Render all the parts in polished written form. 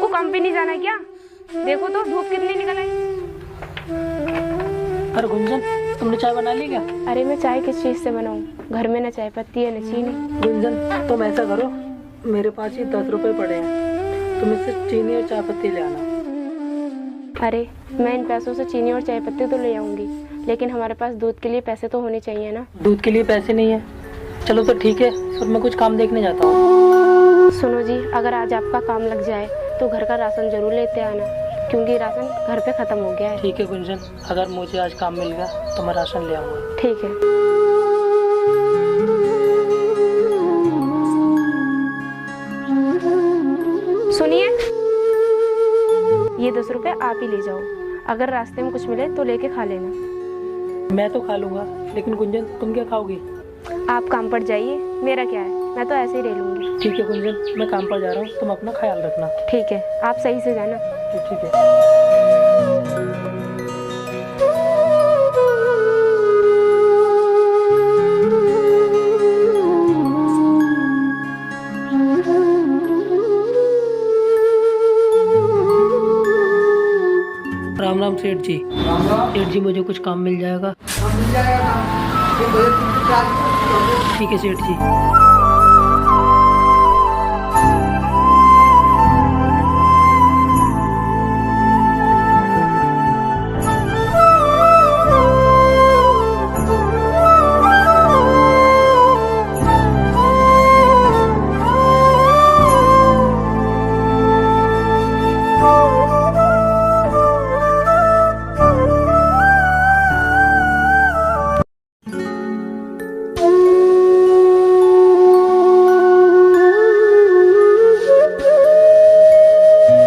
आपको काम पे नहीं जाना क्या? देखो तो धूप कितनी निकल आई। अरे गुंजन, तुमने चाय बना ली क्या? अरे मैं चाय किस चीज से बनाऊं? घर में ना चाय पत्ती है न चीनी। गुंजन तुम ऐसा करो, मेरे पास ही 10 रुपए पड़े हैं, तुम इससे चीनी और चाय पत्ती ले आना। अरे मैं इन पैसों से चीनी और चाय पत्ती तो ले आऊंगी, लेकिन हमारे पास दूध के लिए पैसे तो होने चाहिए ना। दूध के लिए पैसे नहीं है? चलो तो ठीक है, फिर मैं कुछ काम देखने जाता हूँ। सुनो जी, अगर आज आपका काम लग जाए तो घर का राशन जरूर लेते आना, क्योंकि राशन घर पे खत्म हो गया है। ठीक है गुंजन, अगर मुझे आज काम मिल गया तो मैं राशन ले आऊंगा। ठीक है। सुनिए, ये 10 रुपए आप ही ले जाओ। अगर रास्ते में कुछ मिले तो लेके खा लेना। मैं तो खा लूंगा, लेकिन गुंजन तुम क्या खाओगी? आप काम पर जाइए, मेरा क्या है, मैं तो ऐसे ही रह लूंगी। ठीक है गुंजन, मैं काम पर जा रहा हूँ, तुम अपना ख्याल रखना। ठीक है, आप सही से जाना। ठीक है। राम राम सेठ जी। सेठ जी मुझे कुछ काम मिल जाएगा? मिल जाएगा काम। ठीक है सेठ जी।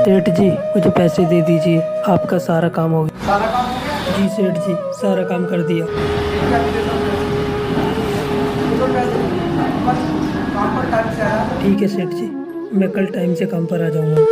सेठ जी मुझे पैसे दे दीजिए, आपका सारा काम हो गया। सारा काम हो गया? जी सेठ जी, सारा काम कर दिया। काम पर टाइम से आया। ठीक है सेठ जी, मैं कल टाइम से काम पर आ जाऊंगा।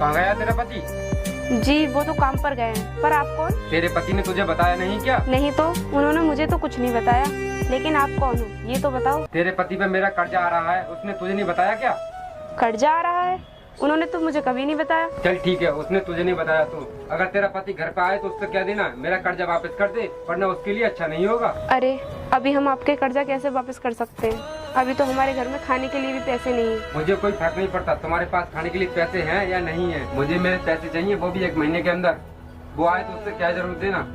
कहाँ गया तेरा पति? जी वो तो काम पर गए हैं, पर आप कौन? तेरे पति ने तुझे बताया नहीं क्या? नहीं तो, उन्होंने मुझे तो कुछ नहीं बताया, लेकिन आप कौन हो ये तो बताओ। तेरे पति पे मेरा कर्जा आ रहा है, उसने तुझे नहीं बताया क्या? कर्जा आ रहा है? उन्होंने तो मुझे कभी नहीं बताया। चल ठीक है, उसने तुझे नहीं बताया तो अगर तेरा पति घर पे आए तो उससे कह देना मेरा कर्जा वापस कर दे, वरना उसके लिए अच्छा नहीं होगा। अरे अभी हम आपके कर्जा कैसे वापस कर सकते हैं? अभी तो हमारे घर में खाने के लिए भी पैसे नहीं है। मुझे कोई फर्क नहीं पड़ता तुम्हारे पास खाने के लिए पैसे हैं या नहीं है, मुझे मेरे पैसे चाहिए, वो भी 1 महीने के अंदर। वो आए तो उससे क्या जरूर देना।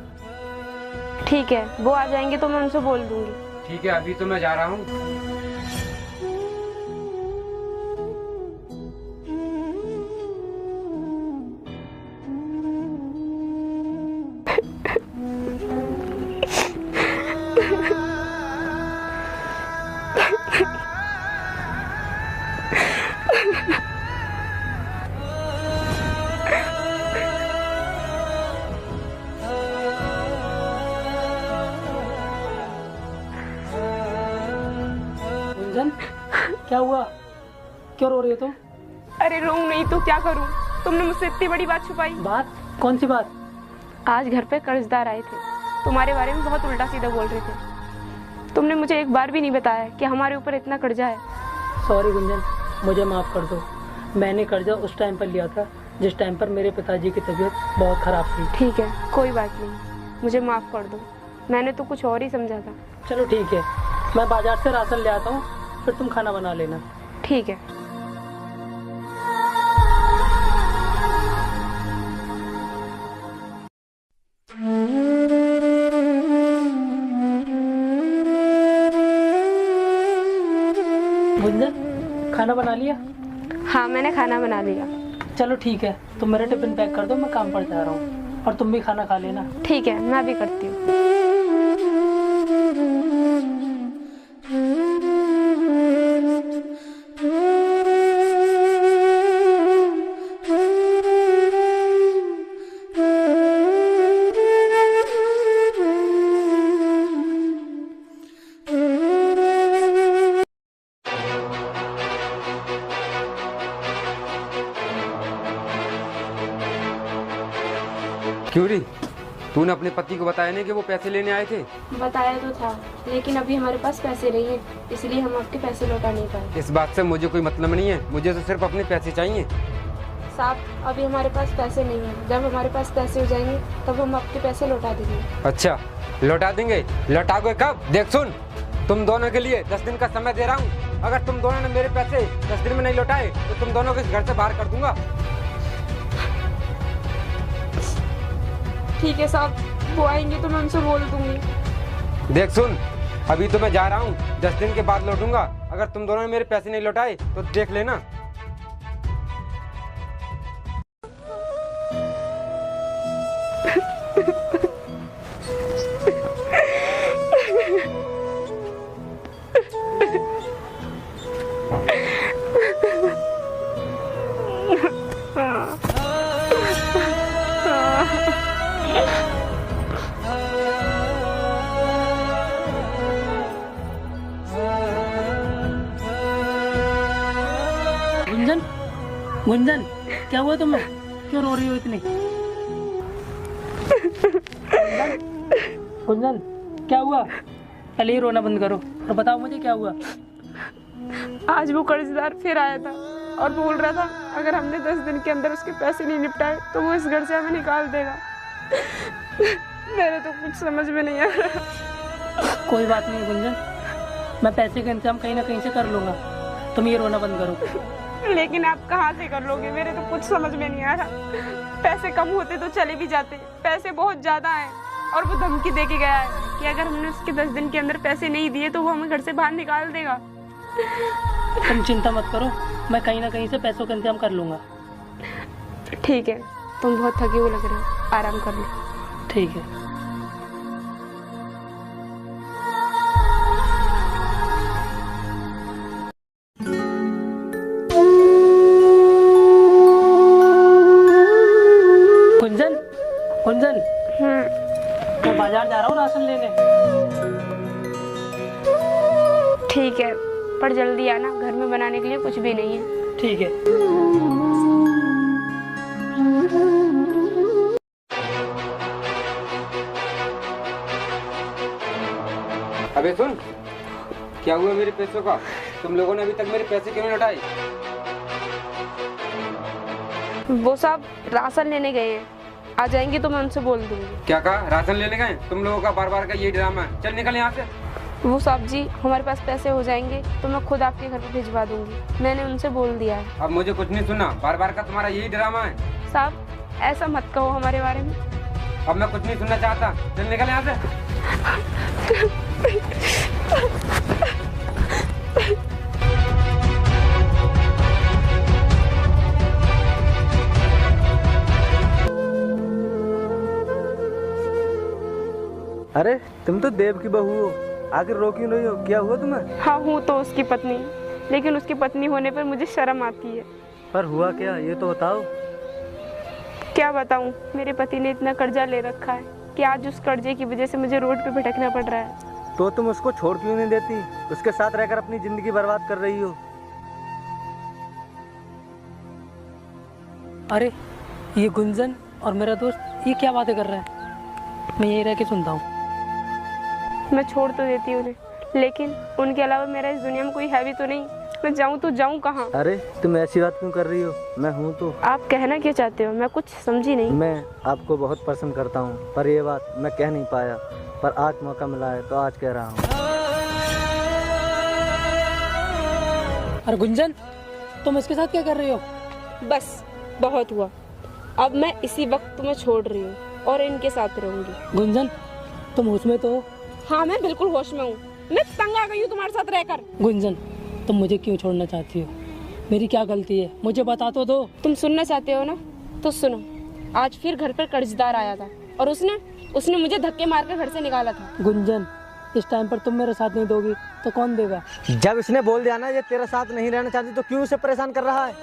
ठीक है, वो आ जाएंगे तो मैं उनसे बोल दूंगी। ठीक है, अभी तो मैं जा रहा हूँ। गुंजन क्या हुआ, क्यों रो रही हो तुम? अरे रो नहीं तो क्या करूं, तुमने मुझसे इतनी बड़ी बात छुपाई। बात? कौन सी बात? आज घर पे कर्जदार आए थे, तुम्हारे बारे में बहुत उल्टा सीधा बोल रहे थे। तुमने मुझे एक बार भी नहीं बताया कि हमारे ऊपर इतना कर्जा है। सॉरी गुंजन, मुझे माफ़ कर दो। मैंने कर्जा उस टाइम पर लिया था जिस टाइम पर मेरे पिताजी की तबीयत बहुत ख़राब थी। ठीक है, कोई बात नहीं, मुझे माफ़ कर दो, मैंने तो कुछ और ही समझा था। चलो ठीक है, मैं बाजार से राशन ले आता हूँ, फिर तुम खाना बना लेना। ठीक है। गुंजन खाना बना लिया? हाँ मैंने खाना बना लिया। चलो ठीक है, तुम मेरा टिफिन पैक कर दो, मैं काम पर जा रहा हूँ, और तुम भी खाना खा लेना। ठीक है, मैं भी करती हूँ। क्यों री? तूने अपने पति को बताया नहीं कि वो पैसे लेने आए थे? बताया तो था, लेकिन अभी हमारे पास पैसे नहीं है, इसलिए हम आपके पैसे लौटा नहीं पाए। इस बात से मुझे कोई मतलब नहीं है, मुझे तो सिर्फ अपने पैसे चाहिए। साहब, अभी हमारे पास पैसे नहीं है, जब हमारे पास पैसे हो जाएंगे तब हम आपके पैसे लौटा देंगे। अच्छा, लौटा देंगे? लौटाओगे कब? देख सुन, तुम दोनों के लिए 10 दिन का समय दे रहा हूँ। अगर तुम दोनों ने मेरे पैसे 10 दिन में नहीं लौटाए तो तुम दोनों को इस घर से बाहर कर दूंगा। ठीक है साहब, वो आएंगे तो मैं उनसे बोल दूंगी। देख सुन, अभी तो मैं जा रहा हूँ, 10 दिन के बाद लौटूंगा। अगर तुम दोनों ने मेरे पैसे नहीं लौटाए तो देख लेना। गुंजन, गुंजन, क्या हुआ तुम्हें? क्यों रो रही हो इतनी? गुंजन, क्या हुआ? पहले ही रोना बंद करो और बताओ मुझे क्या हुआ। आज वो कर्जदार फिर आया था और बोल रहा था अगर हमने 10 दिन के अंदर उसके पैसे नहीं निपटाए तो वो इस घर से हमें निकाल देगा। मेरे तो कुछ समझ में नहीं आ रहा। कोई बात नहीं गुंजन, मैं पैसे का इंतजाम कहीं ना कहीं से कर लूंगा, तुम ये रोना बंद करो। लेकिन आप कहाँ से कर लोगे? मेरे तो कुछ समझ में नहीं आ रहा। पैसे कम होते तो चले भी जाते, पैसे बहुत ज्यादा हैं और वो धमकी दे के गया है कि अगर हमने उसके 10 दिन के अंदर पैसे नहीं दिए तो वो हमें घर से बाहर निकाल देगा। तुम चिंता मत करो, मैं कहीं ना कहीं से पैसों का इंतजाम कर लूंगा। ठीक है, तुम बहुत थके हुए लग रहे हो, आराम कर लो। ठीक है। गुंजन, गुंजन, मैं बाजार जा रहा हूँ राशन लेने। ठीक है, पर जल्दी आना, घर में बनाने के लिए कुछ भी नहीं है। ठीक है। अबे सुन, क्या हुआ मेरे पैसों का? तुम लोगों ने अभी तक मेरे पैसे क्यों नहीं लौटाए? वो साहब राशन लेने गए हैं, आ जाएंगे तो मैं उनसे बोल दूंगी। क्या कहा? राशन लेने गए? तुम लोगों का बार बार का यही ड्रामा है। चल निकल यहाँ से। वो साहब जी, हमारे पास पैसे हो जाएंगे तो मैं खुद आपके घर पे भिजवा दूंगी, मैंने उनसे बोल दिया है। अब मुझे कुछ नहीं सुनना, बार बार का तुम्हारा यही ड्रामा है। साहब, ऐसा मत कहो हमारे बारे में। अब मैं कुछ नहीं सुनना चाहता, चल निकल यहाँ से। अरे तुम तो देव की बहू हो, आखिर रो क्यों रही हो? क्या हुआ तुम्हें? हाँ, हूँ तो उसकी पत्नी, लेकिन उसकी पत्नी होने पर मुझे शर्म आती है। पर हुआ क्या, ये तो बताओ। क्या बताऊँ, मेरे पति ने इतना कर्जा ले रखा है कि आज उस कर्जे की वजह से मुझे रोड पे भटकना पड़ रहा है। तो तुम उसको छोड़ क्यों नहीं देती? उसके साथ रहकर अपनी जिंदगी बर्बाद कर रही हो। अरे ये गुंजन और मेरा दोस्त ये क्या बातें कर रहा है? मैं यही रह के सुनता हूँ। मैं छोड़ तो देती हूँ उन्हें, लेकिन उनके अलावा मेरा इस दुनिया में कोई है भी तो नहीं। मैं जाऊँ तो जाऊँ कहाँ? अरे तुम ऐसी बात क्यों कर रही हो? मैं हूँ तो। आप कहना क्या चाहते हो? मैं कुछ समझी नहीं। मैं आपको बहुत पसंद करता हूँ, पर ये बात मैं कह नहीं पाया, पर आज मौका मिला है तो आज कह रहा हूँ। अरे गुंजन, तुम इसके साथ क्या कर रही हो? बस बहुत हुआ, अब मैं इसी वक्त तुम्हें छोड़ रही हूँ और इनके साथ रहूंगी। गुंजन, तुम होश में तो हो? हाँ, मैं बिल्कुल होश में हूँ। मैं तंग आ गई हूँ तुम्हारे साथ रहकर। गुंजन, तुम मुझे क्यों छोड़ना चाहती हो? मेरी क्या गलती है, मुझे बता तो दो। तुम सुनना चाहते हो ना, तो सुनो। आज फिर घर पर कर्जदार आया था और उसने मुझे धक्के मारकर घर से निकाला था। गुंजन, इस टाइम पर तुम मेरा साथ नहीं दोगी तो कौन देगा? जब इसने बोल दिया ना ये तेरा साथ नहीं रहना चाहती, तो क्यों उसे परेशान कर रहा है?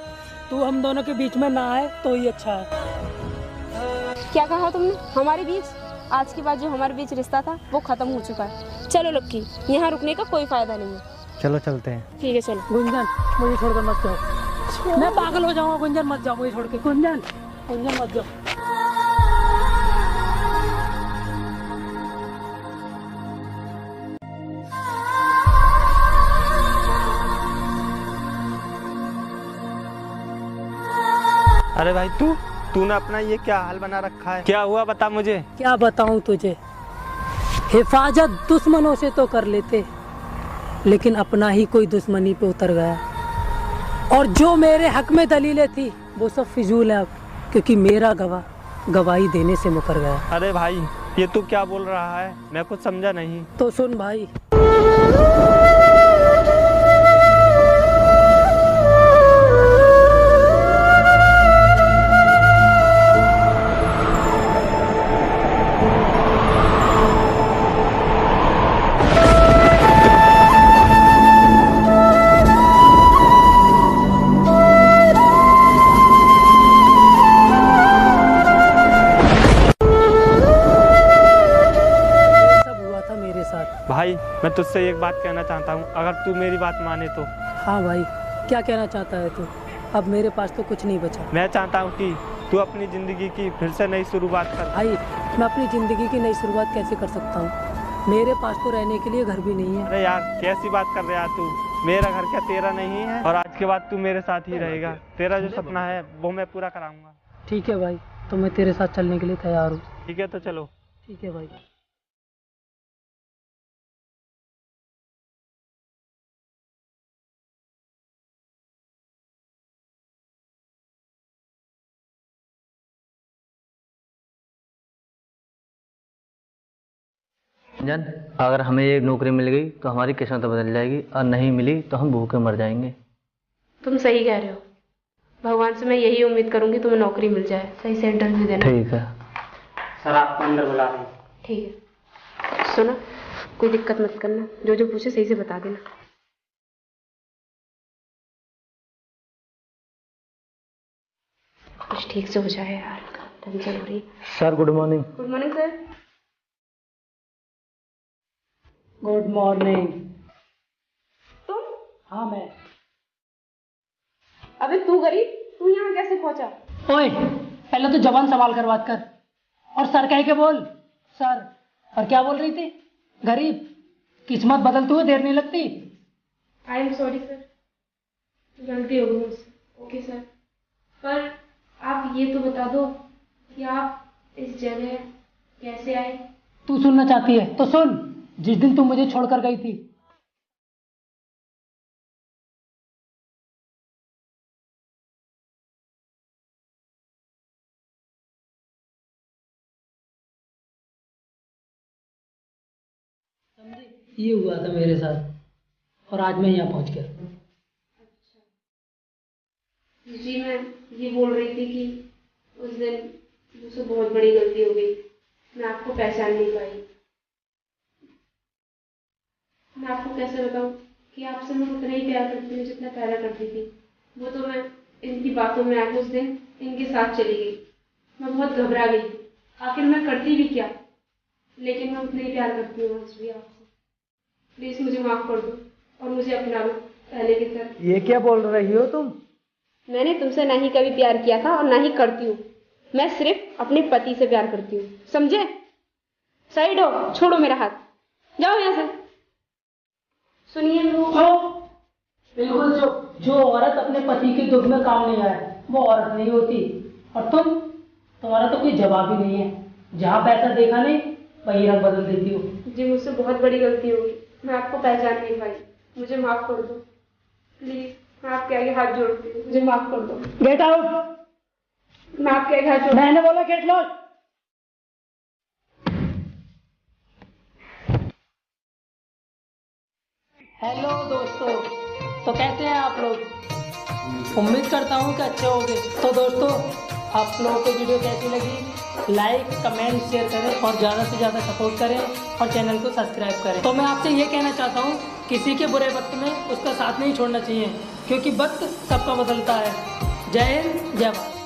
तू हम दोनों के बीच में ना आए तो ही अच्छा है। क्या कहा तुमने? हमारे बीच? आज के बाद जो हमारे बीच रिश्ता था वो खत्म हो चुका है। चलो लक्की, यहाँ रुकने का कोई फायदा नहीं है। चलो चलते हैं। ठीक है, चलो। गुंजन, मुझे छोड़कर मत जाओ, मैं पागल हो जाऊंगा। गुंजन मत जाओ मुझे छोड़ के। गुंजन, गुंजन मत जाओ। अरे भाई तूने अपना ये क्या हाल बना रखा है? क्या हुआ बता मुझे। क्या बताऊं तुझे, हिफाजत दुश्मनों से तो कर लेते, लेकिन अपना ही कोई दुश्मनी पे उतर गया। और जो मेरे हक में दलीलें थी वो सब फिजूल है अब, क्योंकि मेरा गवाह गवाही देने से मुकर गया। अरे भाई ये तू क्या बोल रहा है? मैं कुछ समझा नहीं। तो सुन भाई, भाई मैं तुझसे एक बात कहना चाहता हूँ, अगर तू मेरी बात माने तो। हाँ भाई, क्या कहना चाहता है तू? अब मेरे पास तो कुछ नहीं बचा। मैं चाहता हूँ कि तू अपनी ज़िंदगी की फिर से नई शुरुआत कर। भाई मैं अपनी ज़िंदगी की नई शुरुआत कैसे कर सकता हूँ? मेरे पास तो रहने के लिए घर भी नहीं है। अरे यार कैसी बात कर रहा है तू? मेरा घर क्या तेरा नहीं है? और आज के बाद तू मेरे साथ ही रहेगा। तेरा जो सपना है वो मैं पूरा कराऊंगा। ठीक है भाई, तो मैं तेरे साथ चलने के लिए तैयार हूँ। ठीक है तो चलो। ठीक है भाई। जन, अगर हमें ये नौकरी मिल गई तो हमारी किस्मत बदल जाएगी, और नहीं मिली तो हम भूखे मर जाएंगे। तुम सही कह रहे हो। भगवान से मैं यही उम्मीद करूंगी तुम्हें नौकरी मिल जाए। सही से इंटरव्यू देना। ठीक है सर, आपको अंदर बुला रहे हैं। ठीक है। सुनो, कोई दिक्कत मत करना, जो जो पूछे सही से बता देना। कुछ ठीक से हो जाए यार, टेंशन हो रही है। Sir, good morning. Good morning sir. Good morning. तुम? हाँ मैं। अबे तू गरीब, तू यहाँ कैसे पहुंचा? ओए, पहले तो जबान संभाल कर बात कर, और सर कह के बोल। सर, और क्या बोल रही थी? गरीब? किस्मत बदलते हुए देर नहीं लगती। आई एम सॉरी सर, गलती हो गई मुझसे। ओके सर, पर आप ये तो बता दो कि आप इस जगह कैसे आए? तू सुनना चाहती है तो सुन। जिस दिन तू मुझे छोड़कर गई थी, ये हुआ था मेरे साथ, और आज मैं यहाँ पहुंच गया। जी, मैं ये बोल रही थी कि उस दिन मुझसे बहुत बड़ी गलती हो गई। मैं आपको पहचान नहीं पाई। मैं आपको कैसे बताऊं कि आपसे मैं उतना ही प्यार करती हूँ जितना पहले करती थी। वो तो मैं इनकी बातों में आके उस दिन इनके साथ चली गई। मैं बहुत घबरा गई, आखिर मैं करती भी क्या, लेकिन मैं उतना ही प्यार करती हूँ आज भी आपसे। प्लीज मुझे माफ कर दो और मुझे अपना लो पहले की तरह। ये क्या बोल रही हो तुम? मैंने तुमसे ना ही कभी प्यार किया था और ना ही करती हूँ। मैं सिर्फ अपने पति से प्यार करती हूँ, समझे? साइड हो, छोड़ो मेरा हाथ, जाओ यहाँ से। सुनिए बिल्कुल चुप। जो औरत अपने पति के दुख में काम नहीं आए वो औरत नहीं होती। और तुम्हारा तो कोई जवाब ही नहीं है। जहाँ पैसा देखा नहीं वही रंग बदल देती हो। जी, मुझसे बहुत बड़ी गलती हो गई। मैं आपको पहचान नहीं पाई, मुझे माफ कर दो प्लीज। मैं आपके आगे हाथ जोड़ती हूँ, मुझे माफ कर दो। Get out. मैं आपके आगे हाथ जोड़। मैंने बोला गेट लॉक। हेलो दोस्तों, तो कैसे हैं आप लोग? उम्मीद करता हूँ कि अच्छे होंगे। तो दोस्तों, आप लोगों को वीडियो कैसी लगी? लाइक, कमेंट, शेयर करें और ज़्यादा से ज़्यादा सपोर्ट करें और चैनल को सब्सक्राइब करें। तो मैं आपसे ये कहना चाहता हूँ, किसी के बुरे वक्त में उसका साथ नहीं छोड़ना चाहिए, क्योंकि वक्त सबका बदलता है। जय हिंद, जय भारत।